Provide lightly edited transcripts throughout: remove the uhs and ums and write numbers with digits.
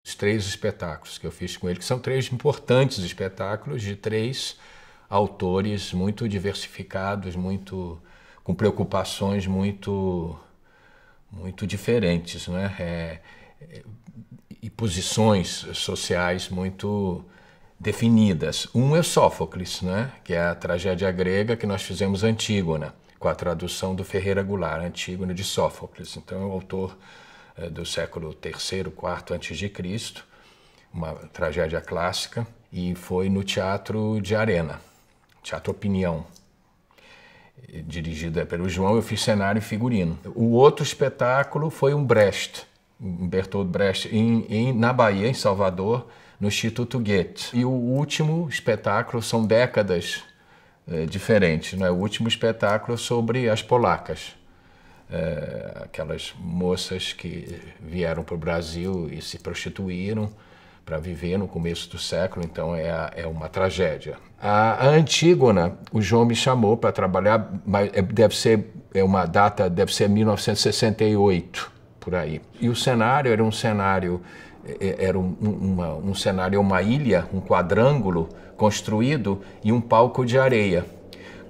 Os 3 espetáculos que eu fiz com ele, que são 3 importantes espetáculos de 3 autores muito diversificados, com preocupações muito diferentes, né? E posições sociais muito definidas. Um é Sófocles, né? Que é a tragédia grega que nós fizemos Antígona, com a tradução do Ferreira Goulart, Antígona de Sófocles. Então é o autor do século III, IV a.C., uma tragédia clássica, e foi no Teatro de Arena, Teatro Opinião, dirigida pelo João. Eu fiz cenário e figurino. O outro espetáculo foi um Brecht, um Bertolt Brecht, na Bahia, em Salvador, no Instituto Goethe. E o último espetáculo são décadas diferentes, né? O último espetáculo sobre as polacas, aquelas moças que vieram para o Brasil e se prostituíram para viver no começo do século, então é uma tragédia. A Antígona, o João me chamou para trabalhar, mas uma data, deve ser 1968, por aí. E o cenário era um cenário, uma ilha, um quadrângulo construído e um palco de areia,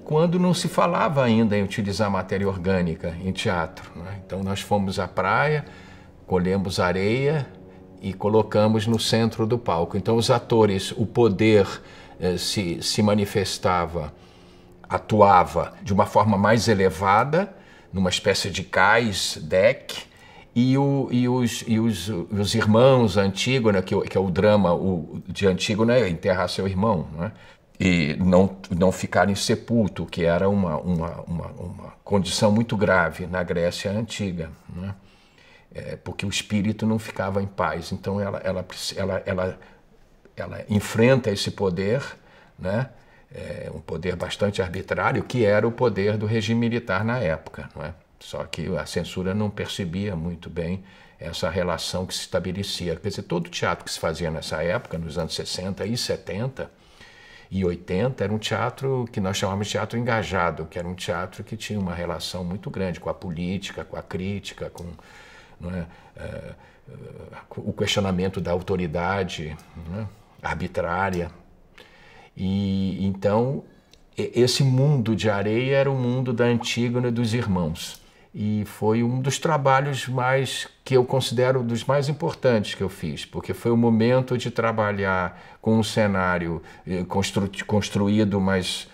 quando não se falava ainda em utilizar matéria orgânica em teatro, né? Então nós fomos à praia, colhemos areia e colocamos no centro do palco. Então os atores, o poder se manifestava, atuava de uma forma mais elevada, numa espécie de cais, deck, e os irmãos Antígona, que é o drama de Antígona, é enterrar seu irmão, né? E não ficar insepulto, que era uma condição muito grave na Grécia Antiga, né? Porque o espírito não ficava em paz. Então ela enfrenta esse poder, né? Um poder bastante arbitrário, que era o poder do regime militar na época, não é? Só que a censura não percebia muito bem essa relação que se estabelecia. Quer dizer, todo o teatro que se fazia nessa época, nos anos 60 e 70 e 80, era um teatro que nós chamamos de teatro engajado, que era um teatro que tinha uma relação muito grande com a política, com a crítica, com, não é, o questionamento da autoridade, não é, arbitrária. E então esse mundo de areia era o mundo da Antígona e dos irmãos. E foi um dos trabalhos que eu considero dos mais importantes que eu fiz, porque foi o momento de trabalhar com um cenário construído, mas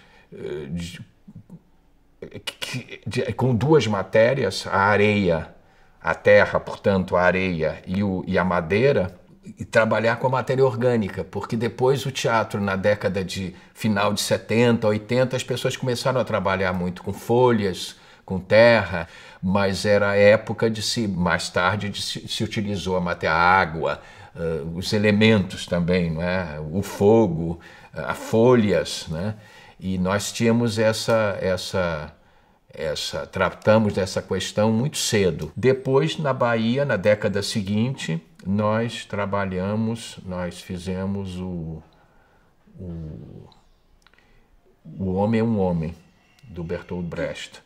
com 2 matérias, a areia, a terra, portanto, a areia e a madeira, e trabalhar com a matéria orgânica, porque depois o teatro, na década de final de 70, 80, as pessoas começaram a trabalhar muito com folhas, com terra, mas era a época mais tarde se utilizou a matéria, a água, os elementos também, não é? O fogo, as folhas, né? E nós tínhamos tratamos dessa questão muito cedo. Depois, na Bahia, na década seguinte, nós fizemos o Homem é um Homem, do Bertolt Brecht.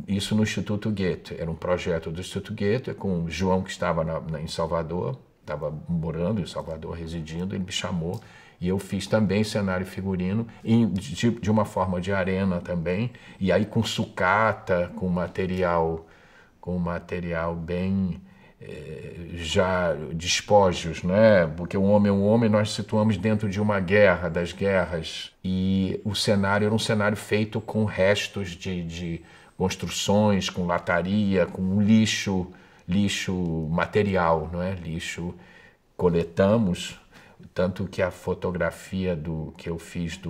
Isso no Instituto Goethe. Era um projeto do Instituto Goethe, com o João, que estava em Salvador, estava morando em Salvador, residindo, ele me chamou, e eu fiz também cenário e figurino, de uma forma de arena também, e aí com sucata, com material bem já despojos, né? Porque o Homem é um Homem, nós situamos dentro de uma guerra, das guerras, e o cenário era um cenário feito com restos de construções, com lataria, com lixo material, não é? Lixo coletamos, tanto que a fotografia que eu fiz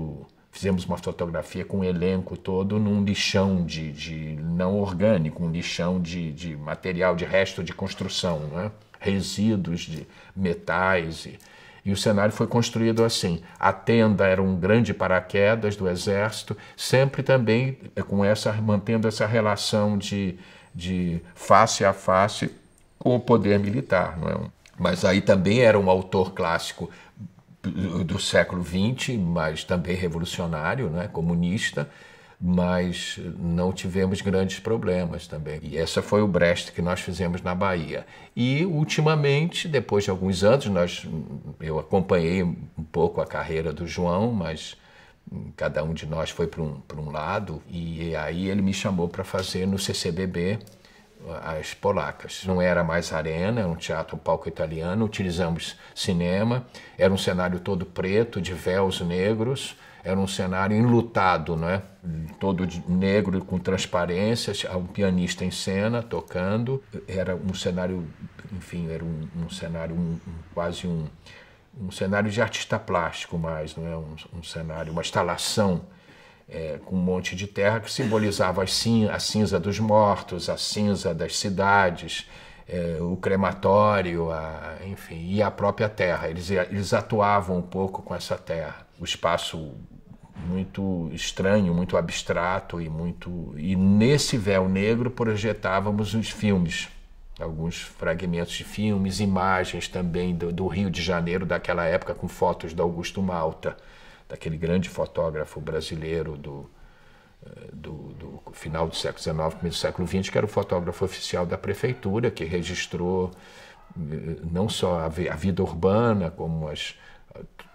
fizemos uma fotografia com o elenco todo num lixão não orgânico, um lixão de material, de resto de construção, né? Resíduos de metais. E o cenário foi construído assim. A tenda era um grande paraquedas do exército, sempre também mantendo essa relação de face a face com o poder militar, não é? Mas aí também era um autor clássico do século XX, mas também revolucionário, né, comunista, mas não tivemos grandes problemas também. E essa foi o Brecht que nós fizemos na Bahia. E, ultimamente, depois de alguns anos, eu acompanhei um pouco a carreira do João, mas cada um de nós foi para um lado, e aí ele me chamou para fazer no CCBB as Polacas. Não era mais arena, era um teatro palco italiano, utilizamos cinema, era um cenário todo preto, de véus negros, era um cenário enlutado, né? Todo negro com transparências, um pianista em cena tocando, era um cenário, enfim, era um cenário quase um cenário de artista plástico mais, não é? Um cenário, uma instalação com um monte de terra que simbolizava a cinza dos mortos, a cinza das cidades, o crematório, enfim, e a própria terra. Eles atuavam um pouco com essa terra. O espaço muito estranho, muito abstrato e nesse véu negro projetávamos os filmes, alguns fragmentos de filmes, imagens também do Rio de Janeiro daquela época, com fotos do Augusto Malta, daquele grande fotógrafo brasileiro do final do século XIX, começo do século XX, que era o fotógrafo oficial da prefeitura, que registrou não só a vida urbana, como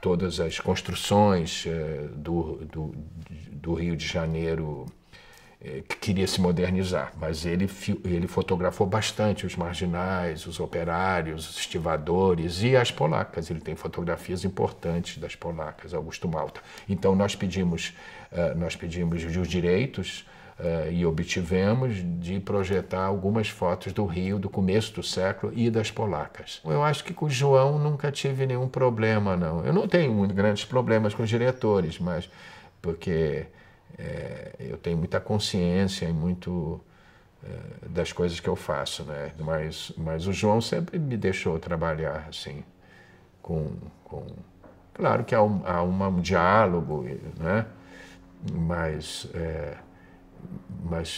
todas as construções do Rio de Janeiro, que queria se modernizar, mas ele fotografou bastante os marginais, os operários, os estivadores e as polacas. Ele tem fotografias importantes das polacas, Augusto Malta. Então nós pedimos os direitos e obtivemos de projetar algumas fotos do Rio do começo do século e das polacas. Eu acho que com o João nunca tive nenhum problema, não. Eu não tenho muito grandes problemas com os diretores, mas porque eu tenho muita consciência e muito das coisas que eu faço, né? Mas o João sempre me deixou trabalhar assim, claro que há um diálogo, né? Mas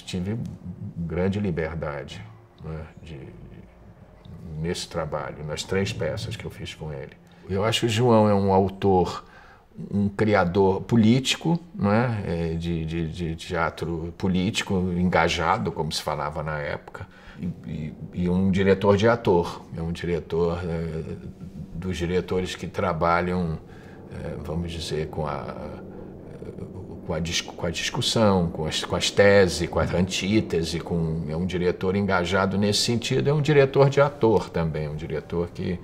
tive grande liberdade, né? Nesse trabalho, nas 3 peças que eu fiz com ele. Eu acho que o João é um autor, um criador político, né? De teatro político, engajado, como se falava na época, e um diretor de ator. É um diretor dos diretores que trabalham, vamos dizer, com a discussão, com as teses, com a antítese, é um diretor engajado nesse sentido, é um diretor de ator também, um diretor que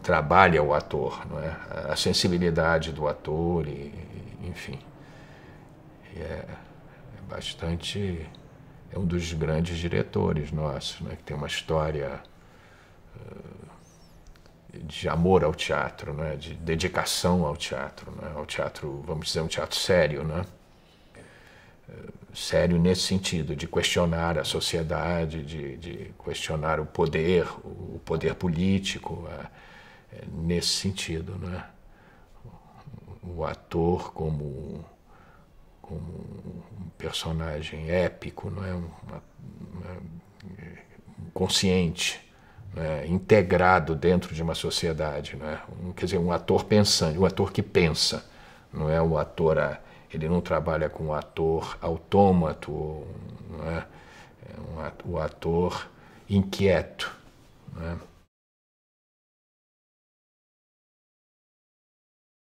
trabalha o ator, não é? A sensibilidade do ator, enfim. É um dos grandes diretores nossos, né? Que tem uma história de amor ao teatro, né? De dedicação ao teatro, né? Ao teatro, vamos dizer, um teatro sério, né? Sério nesse sentido, de questionar a sociedade, de questionar o poder político, nesse sentido, né? O ator como um personagem épico, não é? Consciente, né? Integrado dentro de uma sociedade, né? Quer dizer, um ator pensante, um ator que pensa, não é o ator, ele não trabalha com um ator autômato, não é? O ator inquieto, não é?